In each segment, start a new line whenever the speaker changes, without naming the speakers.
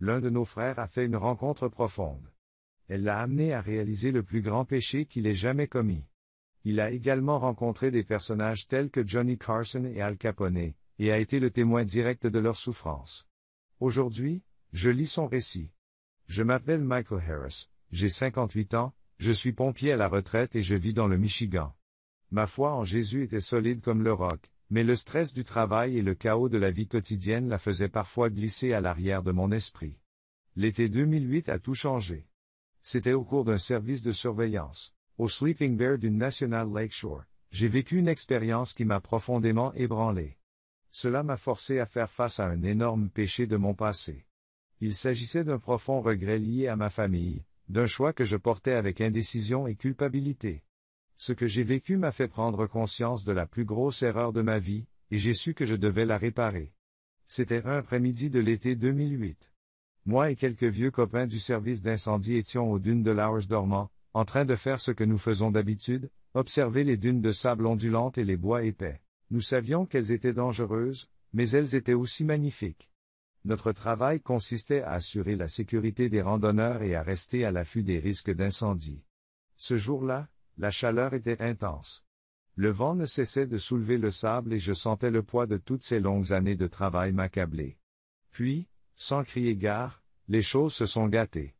L'un de nos frères a fait une rencontre profonde. Elle l'a amené à réaliser le plus grand péché qu'il ait jamais commis. Il a également rencontré des personnages tels que Johnny Carson et Al Capone, et a été le témoin direct de leur souffrance. Aujourd'hui, je lis son récit. Je m'appelle Michael Harris, j'ai 58 ans, je suis pompier à la retraite et je vis dans le Michigan. Ma foi en Jésus était solide comme le roc, mais le stress du travail et le chaos de la vie quotidienne la faisaient parfois glisser à l'arrière de mon esprit. L'été 2008 a tout changé. C'était au cours d'un service de surveillance, au Sleeping Bear d'une National Lakeshore. J'ai vécu une expérience qui m'a profondément ébranlé. Cela m'a forcé à faire face à un énorme péché de mon passé. Il s'agissait d'un profond regret lié à ma famille, d'un choix que je portais avec indécision et culpabilité. Ce que j'ai vécu m'a fait prendre conscience de la plus grosse erreur de ma vie, et j'ai su que je devais la réparer. C'était un après-midi de l'été 2008. Moi et quelques vieux copains du service d'incendie étions aux dunes de Lowers dormant, en train de faire ce que nous faisons d'habitude, observer les dunes de sable ondulantes et les bois épais. Nous savions qu'elles étaient dangereuses, mais elles étaient aussi magnifiques. Notre travail consistait à assurer la sécurité des randonneurs et à rester à l'affût des risques d'incendie. Ce jour-là, la chaleur était intense. Le vent ne cessait de soulever le sable et je sentais le poids de toutes ces longues années de travail m'accabler. Puis, sans crier gare, les choses se sont gâtées.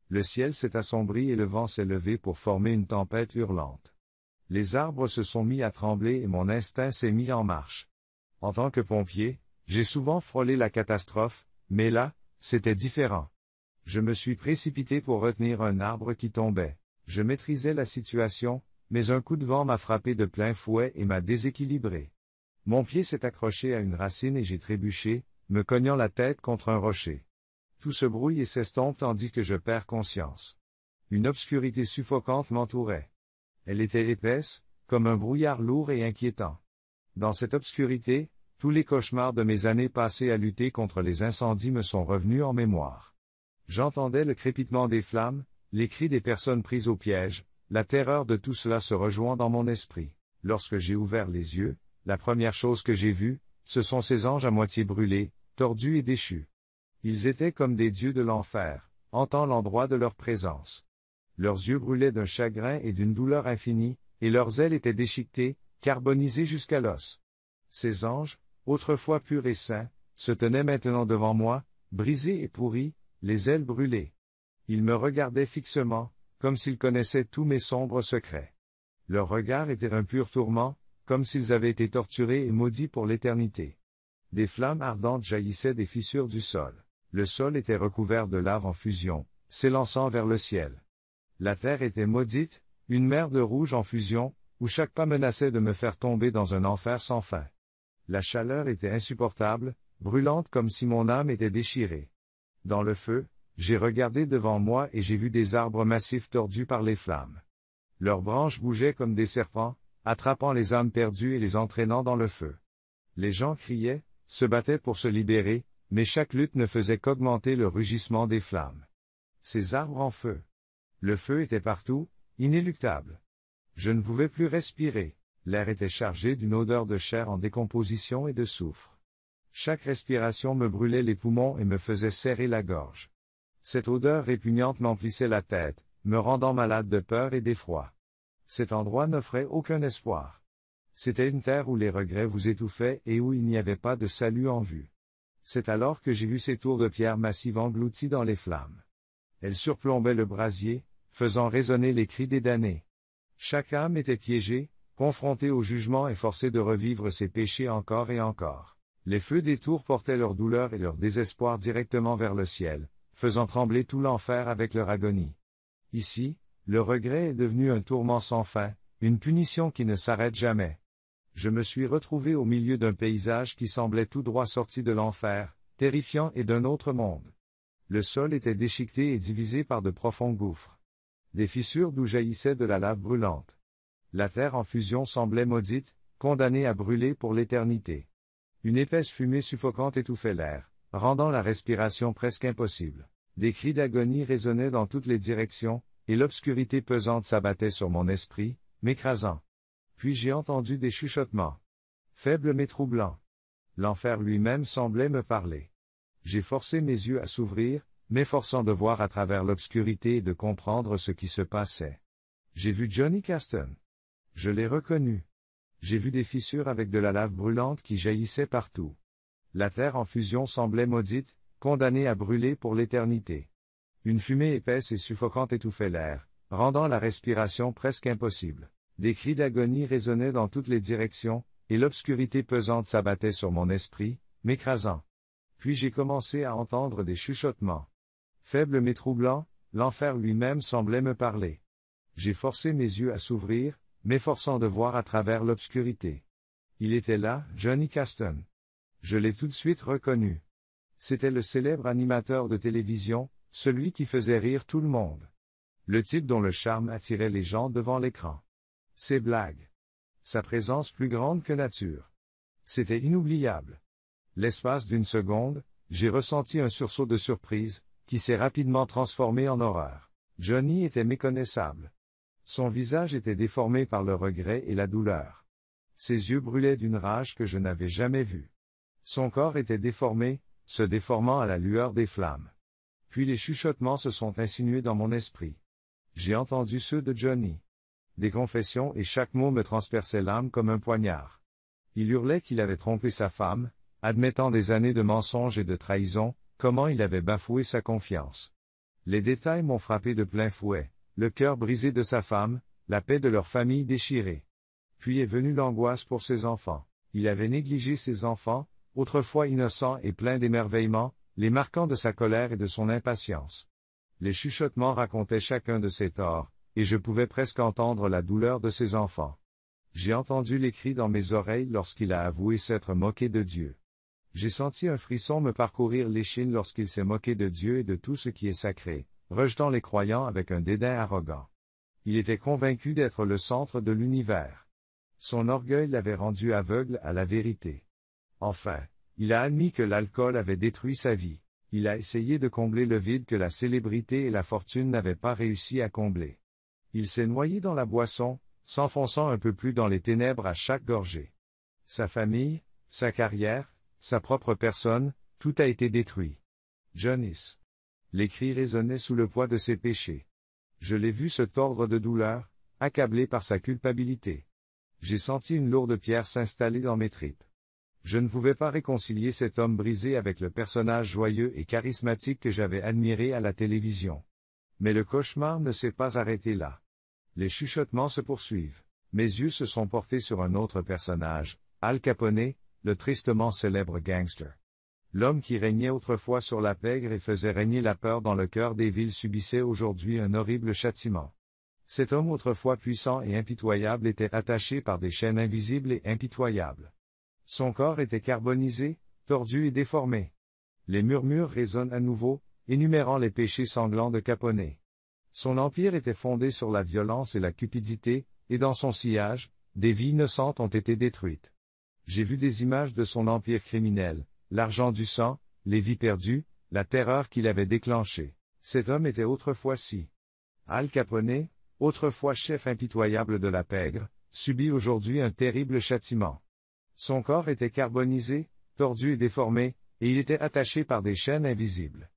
Le ciel s'est assombri et le vent s'est levé pour former une tempête hurlante. Les arbres se sont mis à trembler et mon instinct s'est mis en marche. En tant que pompier, j'ai souvent frôlé la catastrophe, mais là, c'était différent. Je me suis précipité pour retenir un arbre qui tombait. Je maîtrisais la situation, mais un coup de vent m'a frappé de plein fouet et m'a déséquilibré. Mon pied s'est accroché à une racine et j'ai trébuché, me cognant la tête contre un rocher. Tout se brouille et s'estompe tandis que je perds conscience. Une obscurité suffocante m'entourait. Elle était épaisse, comme un brouillard lourd et inquiétant. Dans cette obscurité, tous les cauchemars de mes années passées à lutter contre les incendies me sont revenus en mémoire. J'entendais le crépitement des flammes, les cris des personnes prises au piège, la terreur de tout cela se rejoint dans mon esprit. Lorsque j'ai ouvert les yeux, la première chose que j'ai vue, ce sont ces anges à moitié brûlés, tordus et déchus. Ils étaient comme des dieux de l'enfer, hantant l'endroit de leur présence. Leurs yeux brûlaient d'un chagrin et d'une douleur infinie, et leurs ailes étaient déchiquetées, carbonisées jusqu'à l'os. Ces anges, autrefois purs et saints, se tenaient maintenant devant moi, brisés et pourris, les ailes brûlées. Ils me regardaient fixement, comme s'ils connaissaient tous mes sombres secrets. Leur regard était un pur tourment, comme s'ils avaient été torturés et maudits pour l'éternité. Des flammes ardentes jaillissaient des fissures du sol. Le sol était recouvert de lave en fusion, s'élançant vers le ciel. La terre était maudite, une mer de rouge en fusion, où chaque pas menaçait de me faire tomber dans un enfer sans fin. La chaleur était insupportable, brûlante comme si mon âme était déchirée. Dans le feu, j'ai regardé devant moi et j'ai vu des arbres massifs tordus par les flammes. Leurs branches bougeaient comme des serpents, attrapant les âmes perdues et les entraînant dans le feu. Les gens criaient, se battaient pour se libérer, mais chaque lutte ne faisait qu'augmenter le rugissement des flammes. Ces arbres en feu. Le feu était partout, inéluctable. Je ne pouvais plus respirer. L'air était chargé d'une odeur de chair en décomposition et de soufre. Chaque respiration me brûlait les poumons et me faisait serrer la gorge. Cette odeur répugnante m'emplissait la tête, me rendant malade de peur et d'effroi. Cet endroit n'offrait aucun espoir. C'était une terre où les regrets vous étouffaient et où il n'y avait pas de salut en vue. C'est alors que j'ai vu ces tours de pierre massives englouties dans les flammes. Elles surplombaient le brasier, faisant résonner les cris des damnés. Chaque âme était piégée, confrontée au jugement et forcée de revivre ses péchés encore et encore. Les feux des tours portaient leur douleur et leur désespoir directement vers le ciel, faisant trembler tout l'enfer avec leur agonie. Ici, le regret est devenu un tourment sans fin, une punition qui ne s'arrête jamais. Je me suis retrouvé au milieu d'un paysage qui semblait tout droit sorti de l'enfer, terrifiant et d'un autre monde. Le sol était déchiqueté et divisé par de profonds gouffres. Des fissures d'où jaillissait de la lave brûlante. La terre en fusion semblait maudite, condamnée à brûler pour l'éternité. Une épaisse fumée suffocante étouffait l'air, rendant la respiration presque impossible. Des cris d'agonie résonnaient dans toutes les directions, et l'obscurité pesante s'abattait sur mon esprit, m'écrasant. Puis j'ai entendu des chuchotements. Faibles mais troublants. L'enfer lui-même semblait me parler. J'ai forcé mes yeux à s'ouvrir, m'efforçant de voir à travers l'obscurité et de comprendre ce qui se passait. J'ai vu Johnny Caston. Je l'ai reconnu. J'ai vu des fissures avec de la lave brûlante qui jaillissait partout. La terre en fusion semblait maudite, condamnée à brûler pour l'éternité. Une fumée épaisse et suffocante étouffait l'air, rendant la respiration presque impossible. Des cris d'agonie résonnaient dans toutes les directions, et l'obscurité pesante s'abattait sur mon esprit, m'écrasant. Puis j'ai commencé à entendre des chuchotements. Faible mais troublant, l'enfer lui-même semblait me parler. J'ai forcé mes yeux à s'ouvrir, m'efforçant de voir à travers l'obscurité. Il était là, Johnny Caston. Je l'ai tout de suite reconnu. C'était le célèbre animateur de télévision, celui qui faisait rire tout le monde. Le type dont le charme attirait les gens devant l'écran. Ses blagues. Sa présence plus grande que nature. C'était inoubliable. L'espace d'une seconde, j'ai ressenti un sursaut de surprise, qui s'est rapidement transformé en horreur. Johnny était méconnaissable. Son visage était déformé par le regret et la douleur. Ses yeux brûlaient d'une rage que je n'avais jamais vue. Son corps était déformé, se déformant à la lueur des flammes. Puis les chuchotements se sont insinués dans mon esprit. J'ai entendu ceux de Johnny. Des confessions et chaque mot me transperçait l'âme comme un poignard. Il hurlait qu'il avait trompé sa femme, admettant des années de mensonges et de trahison, comment il avait bafoué sa confiance. Les détails m'ont frappé de plein fouet, le cœur brisé de sa femme, la paix de leur famille déchirée. Puis est venue l'angoisse pour ses enfants. Il avait négligé ses enfants, autrefois innocents et pleins d'émerveillement, les marquant de sa colère et de son impatience. Les chuchotements racontaient chacun de ses torts, et je pouvais presque entendre la douleur de ses enfants. J'ai entendu les cris dans mes oreilles lorsqu'il a avoué s'être moqué de Dieu. J'ai senti un frisson me parcourir l'échine lorsqu'il s'est moqué de Dieu et de tout ce qui est sacré, rejetant les croyants avec un dédain arrogant. Il était convaincu d'être le centre de l'univers. Son orgueil l'avait rendu aveugle à la vérité. Enfin, il a admis que l'alcool avait détruit sa vie. Il a essayé de combler le vide que la célébrité et la fortune n'avaient pas réussi à combler. Il s'est noyé dans la boisson, s'enfonçant un peu plus dans les ténèbres à chaque gorgée. Sa famille, sa carrière, sa propre personne, tout a été détruit. Johnny. Les cris résonnaient sous le poids de ses péchés. Je l'ai vu se tordre de douleur, accablé par sa culpabilité. J'ai senti une lourde pierre s'installer dans mes tripes. Je ne pouvais pas réconcilier cet homme brisé avec le personnage joyeux et charismatique que j'avais admiré à la télévision. Mais le cauchemar ne s'est pas arrêté là. Les chuchotements se poursuivent. Mes yeux se sont portés sur un autre personnage, Al Capone, le tristement célèbre gangster. L'homme qui régnait autrefois sur la pègre et faisait régner la peur dans le cœur des villes subissait aujourd'hui un horrible châtiment. Cet homme autrefois puissant et impitoyable était attaché par des chaînes invisibles et impitoyables. Son corps était carbonisé, tordu et déformé. Les murmures résonnent à nouveau, énumérant les péchés sanglants de Capone. Son empire était fondé sur la violence et la cupidité, et dans son sillage, des vies innocentes ont été détruites. J'ai vu des images de son empire criminel, l'argent du sang, les vies perdues, la terreur qu'il avait déclenchée. Cet homme était autrefois si. Al Capone, autrefois chef impitoyable de la pègre, subit aujourd'hui un terrible châtiment. Son corps était carbonisé, tordu et déformé, et il était attaché par des chaînes invisibles.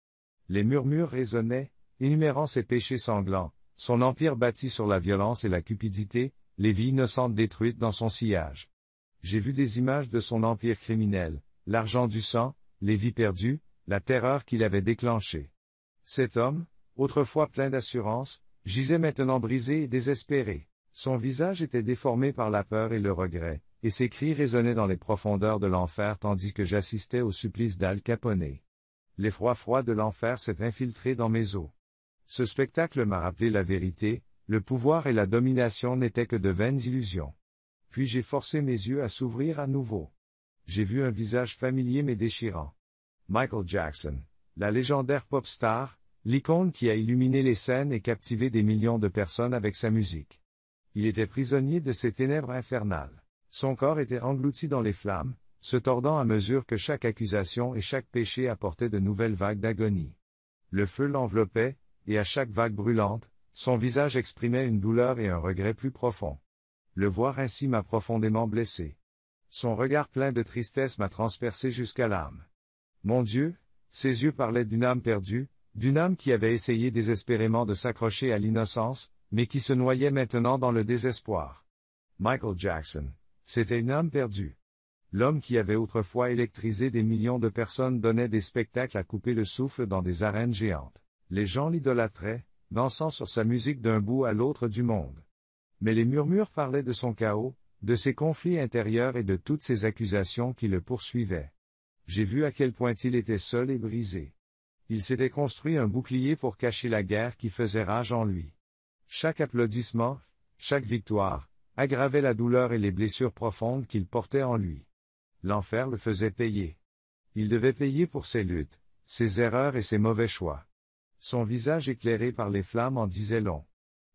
Les murmures résonnaient, énumérant ses péchés sanglants, son empire bâti sur la violence et la cupidité, les vies innocentes détruites dans son sillage. J'ai vu des images de son empire criminel, l'argent du sang, les vies perdues, la terreur qu'il avait déclenchée. Cet homme, autrefois plein d'assurance, gisait maintenant brisé et désespéré. Son visage était déformé par la peur et le regret, et ses cris résonnaient dans les profondeurs de l'enfer tandis que j'assistais au supplice d'Al Capone. L'effroi froid de l'enfer s'est infiltré dans mes os. Ce spectacle m'a rappelé la vérité, le pouvoir et la domination n'étaient que de vaines illusions. Puis j'ai forcé mes yeux à s'ouvrir à nouveau. J'ai vu un visage familier mais déchirant. Michael Jackson, la légendaire pop star, l'icône qui a illuminé les scènes et captivé des millions de personnes avec sa musique. Il était prisonnier de ces ténèbres infernales. Son corps était englouti dans les flammes, se tordant à mesure que chaque accusation et chaque péché apportait de nouvelles vagues d'agonie. Le feu l'enveloppait, et à chaque vague brûlante, son visage exprimait une douleur et un regret plus profond. Le voir ainsi m'a profondément blessé. Son regard plein de tristesse m'a transpercé jusqu'à l'âme. Mon Dieu, Ses yeux parlaient d'une âme perdue, d'une âme qui avait essayé désespérément de s'accrocher à l'innocence, mais qui se noyait maintenant dans le désespoir. Michael Jackson, c'était une âme perdue. L'homme qui avait autrefois électrisé des millions de personnes donnait des spectacles à couper le souffle dans des arènes géantes. Les gens l'idolâtraient, dansant sur sa musique d'un bout à l'autre du monde. Mais les murmures parlaient de son chaos, de ses conflits intérieurs et de toutes ces accusations qui le poursuivaient. J'ai vu à quel point il était seul et brisé. Il s'était construit un bouclier pour cacher la guerre qui faisait rage en lui. Chaque applaudissement, chaque victoire, aggravait la douleur et les blessures profondes qu'il portait en lui. L'enfer le faisait payer. Il devait payer pour ses luttes, ses erreurs et ses mauvais choix. Son visage éclairé par les flammes en disait long.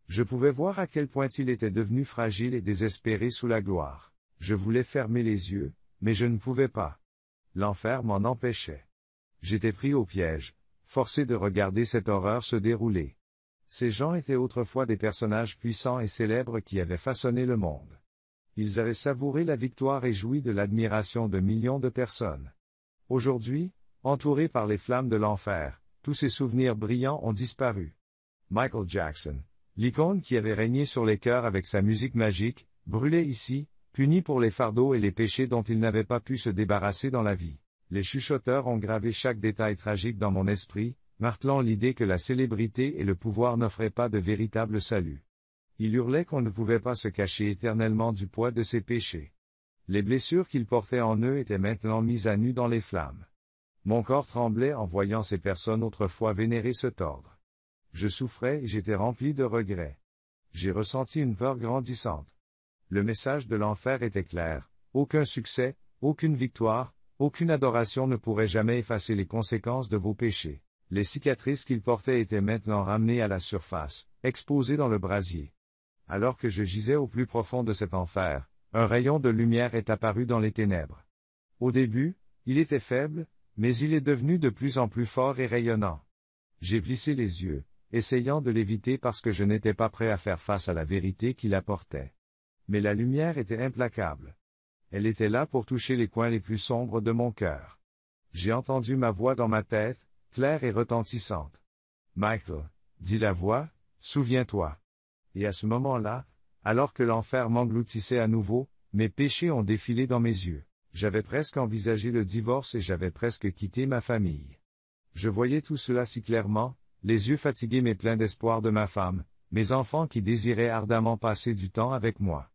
Je pouvais voir à quel point il était devenu fragile et désespéré sous la gloire. Je voulais fermer les yeux, mais je ne pouvais pas. L'enfer m'en empêchait. J'étais pris au piège, forcé de regarder cette horreur se dérouler. Ces gens étaient autrefois des personnages puissants et célèbres qui avaient façonné le monde. Ils avaient savouré la victoire et joui de l'admiration de millions de personnes. Aujourd'hui, entourés par les flammes de l'enfer, tous ces souvenirs brillants ont disparu. Michael Jackson, l'icône qui avait régné sur les cœurs avec sa musique magique, brûlait ici, puni pour les fardeaux et les péchés dont il n'avait pas pu se débarrasser dans la vie. Les chuchoteurs ont gravé chaque détail tragique dans mon esprit, martelant l'idée que la célébrité et le pouvoir n'offraient pas de véritable salut. Il hurlait qu'on ne pouvait pas se cacher éternellement du poids de ses péchés. Les blessures qu'ils portaient en eux étaient maintenant mises à nu dans les flammes. Mon corps tremblait en voyant ces personnes autrefois vénérées se tordre. Je souffrais et j'étais rempli de regrets. J'ai ressenti une peur grandissante. Le message de l'enfer était clair, aucun succès, aucune victoire, aucune adoration ne pourrait jamais effacer les conséquences de vos péchés. Les cicatrices qu'ils portaient étaient maintenant ramenées à la surface, exposées dans le brasier. Alors que je gisais au plus profond de cet enfer, un rayon de lumière est apparu dans les ténèbres. Au début, il était faible, mais il est devenu de plus en plus fort et rayonnant. J'ai plissé les yeux, essayant de l'éviter parce que je n'étais pas prêt à faire face à la vérité qu'il apportait. Mais la lumière était implacable. Elle était là pour toucher les coins les plus sombres de mon cœur. J'ai entendu ma voix dans ma tête, claire et retentissante. Michael, dit la voix, souviens-toi. Et à ce moment-là, alors que l'enfer m'engloutissait à nouveau, mes péchés ont défilé dans mes yeux. J'avais presque envisagé le divorce et j'avais presque quitté ma famille. Je voyais tout cela si clairement, les yeux fatigués mais pleins d'espoir de ma femme, mes enfants qui désiraient ardemment passer du temps avec moi.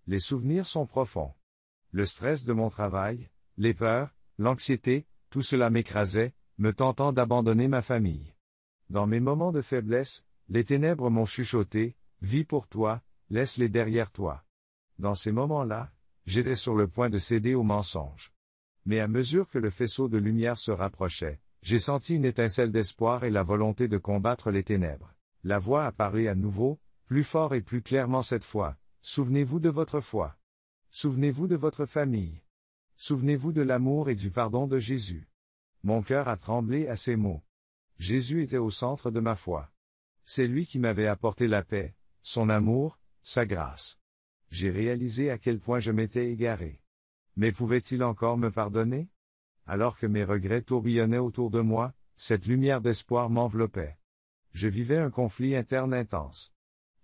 Les souvenirs sont profonds. Le stress de mon travail, les peurs, l'anxiété, tout cela m'écrasait, me tentant d'abandonner ma famille. Dans mes moments de faiblesse, les ténèbres m'ont chuchoté, vis pour toi, laisse-les derrière toi. Dans ces moments-là, j'étais sur le point de céder aux mensonges. Mais à mesure que le faisceau de lumière se rapprochait, j'ai senti une étincelle d'espoir et la volonté de combattre les ténèbres. La voix apparut à nouveau, plus fort et plus clairement cette fois. Souvenez-vous de votre foi. Souvenez-vous de votre famille. Souvenez-vous de l'amour et du pardon de Jésus. Mon cœur a tremblé à ces mots. Jésus était au centre de ma foi. C'est lui qui m'avait apporté la paix, son amour, sa grâce. J'ai réalisé à quel point je m'étais égaré. Mais pouvait-il encore me pardonner? Alors que mes regrets tourbillonnaient autour de moi, cette lumière d'espoir m'enveloppait. Je vivais un conflit interne intense.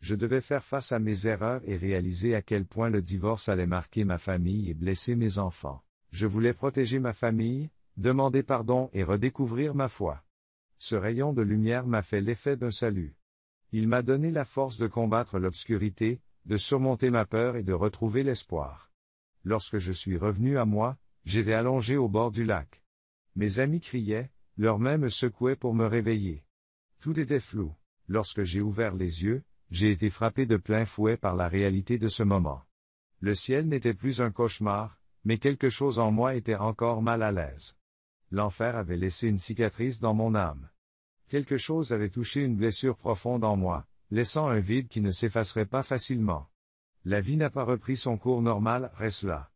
Je devais faire face à mes erreurs et réaliser à quel point le divorce allait marquer ma famille et blesser mes enfants. Je voulais protéger ma famille, demander pardon et redécouvrir ma foi. Ce rayon de lumière m'a fait l'effet d'un salut. Il m'a donné la force de combattre l'obscurité, de surmonter ma peur et de retrouver l'espoir. Lorsque je suis revenu à moi, j'étais allongé au bord du lac. Mes amis criaient, leurs mains me secouaient pour me réveiller. Tout était flou. Lorsque j'ai ouvert les yeux, j'ai été frappé de plein fouet par la réalité de ce moment. Le ciel n'était plus un cauchemar, mais quelque chose en moi était encore mal à l'aise. L'enfer avait laissé une cicatrice dans mon âme. Quelque chose avait touché une blessure profonde en moi, laissant un vide qui ne s'effacerait pas facilement. La vie n'a pas repris son cours normal, reste là.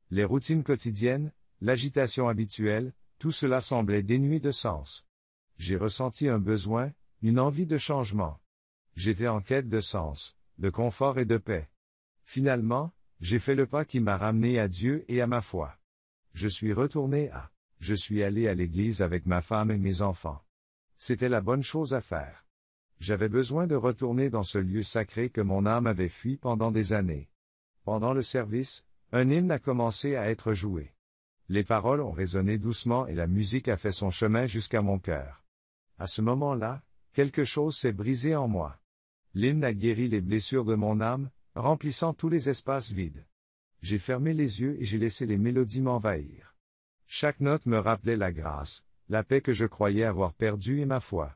Les routines quotidiennes, l'agitation habituelle, tout cela semblait dénué de sens. J'ai ressenti un besoin, une envie de changement. J'étais en quête de sens, de confort et de paix. Finalement, j'ai fait le pas qui m'a ramené à Dieu et à ma foi. Je suis retourné à Je suis allé à l'église avec ma femme et mes enfants. C'était la bonne chose à faire. J'avais besoin de retourner dans ce lieu sacré que mon âme avait fui pendant des années. Pendant le service, un hymne a commencé à être joué. Les paroles ont résonné doucement et la musique a fait son chemin jusqu'à mon cœur. À ce moment-là, quelque chose s'est brisé en moi. L'hymne a guéri les blessures de mon âme, remplissant tous les espaces vides. J'ai fermé les yeux et j'ai laissé les mélodies m'envahir. Chaque note me rappelait la grâce, la paix que je croyais avoir perdue et ma foi.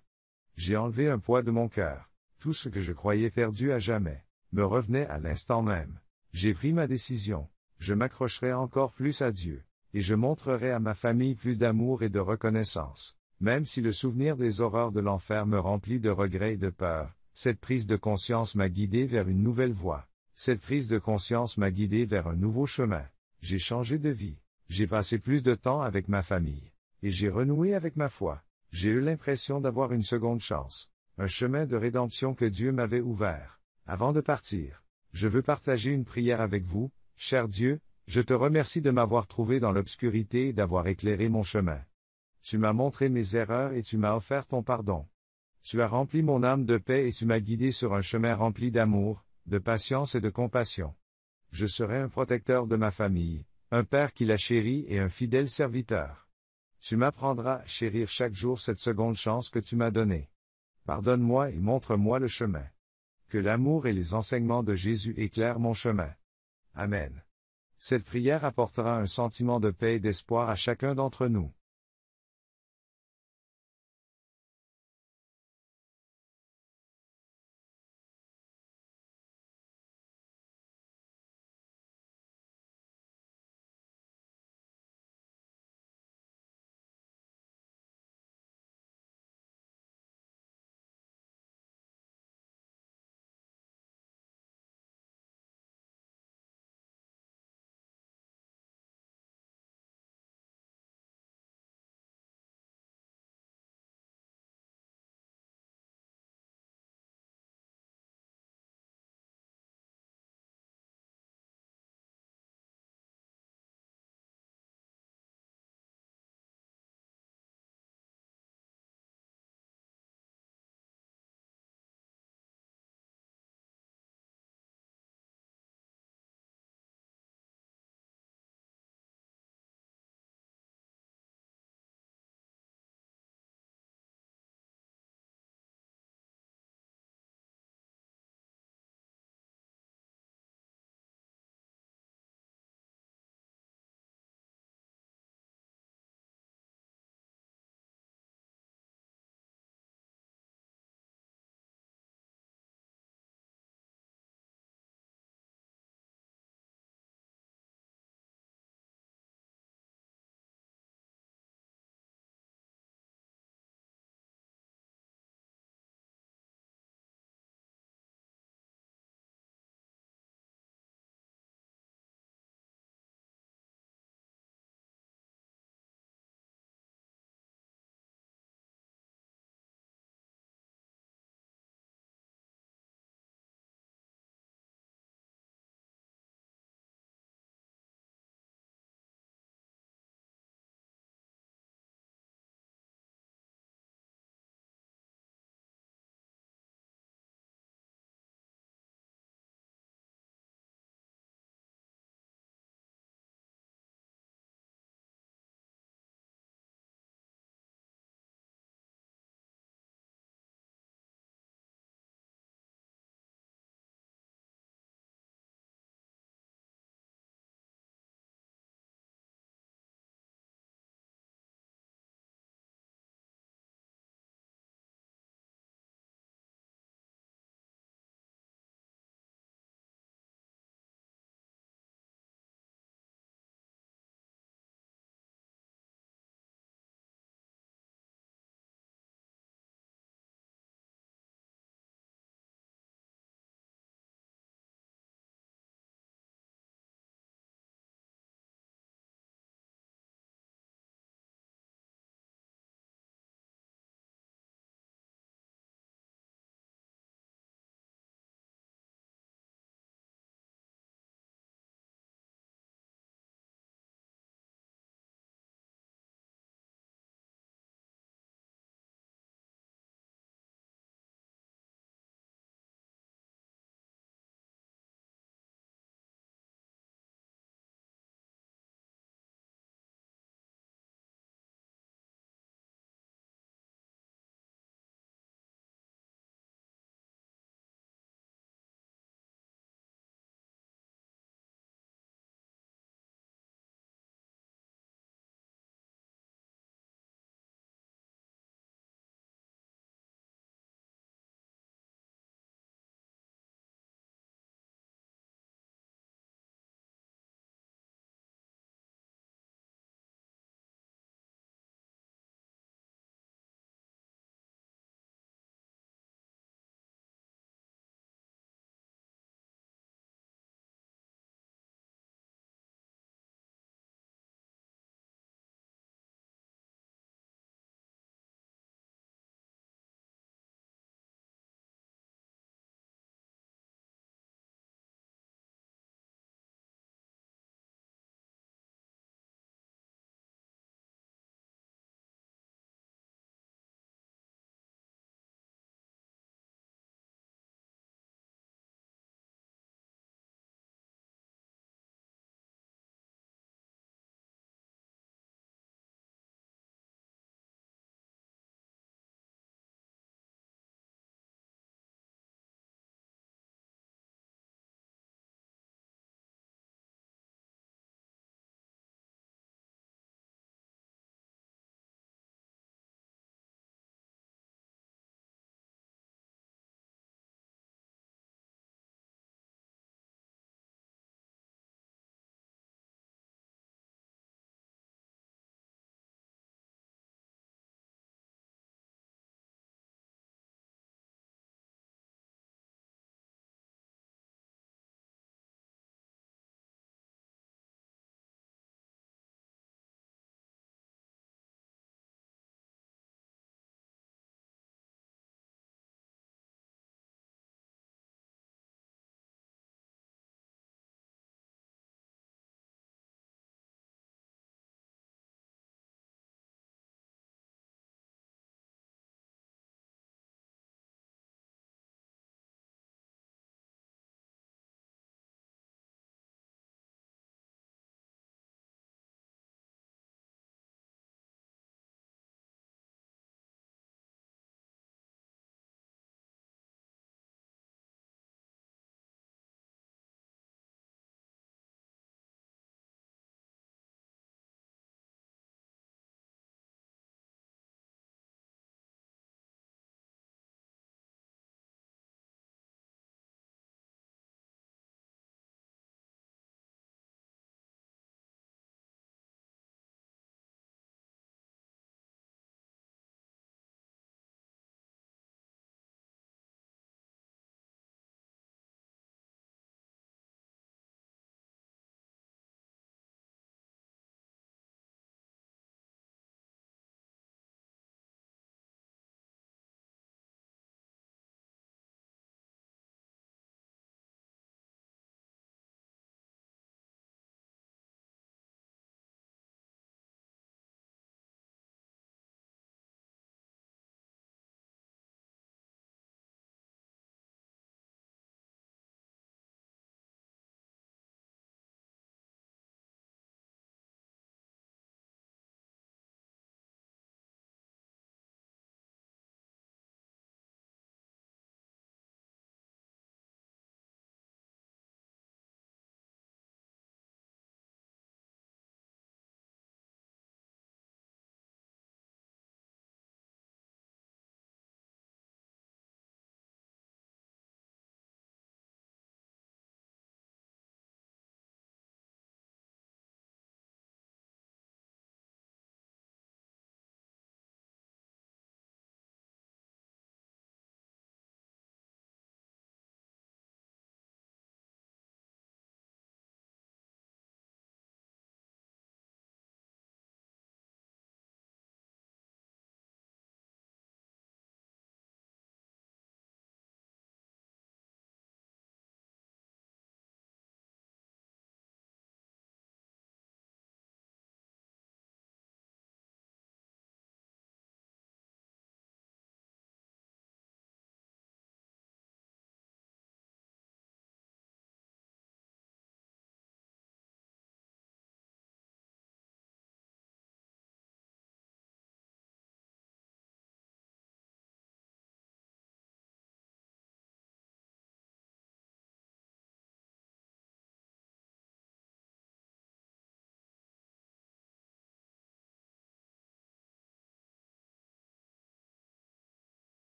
J'ai enlevé un poids de mon cœur. Tout ce que je croyais perdu à jamais me revenait à l'instant même. J'ai pris ma décision. Je m'accrocherai encore plus à Dieu, et je montrerai à ma famille plus d'amour et de reconnaissance. Même si le souvenir des horreurs de l'enfer me remplit de regrets et de peur, cette prise de conscience m'a guidé vers une nouvelle voie. Cette prise de conscience m'a guidé vers un nouveau chemin. J'ai changé de vie. J'ai passé plus de temps avec ma famille. Et j'ai renoué avec ma foi. J'ai eu l'impression d'avoir une seconde chance. Un chemin de rédemption que Dieu m'avait ouvert. Avant de partir, je veux partager une prière avec vous. Cher Dieu, je te remercie de m'avoir trouvé dans l'obscurité et d'avoir éclairé mon chemin. Tu m'as montré mes erreurs et tu m'as offert ton pardon. Tu as rempli mon âme de paix et tu m'as guidé sur un chemin rempli d'amour, de patience et de compassion. Je serai un protecteur de ma famille, un père qui la chérit et un fidèle serviteur. Tu m'apprendras à chérir chaque jour cette seconde chance que tu m'as donnée. Pardonne-moi et montre-moi le chemin. Que l'amour et les enseignements de Jésus éclairent mon chemin. Amen. Cette prière apportera un sentiment de paix et d'espoir à chacun d'entre nous.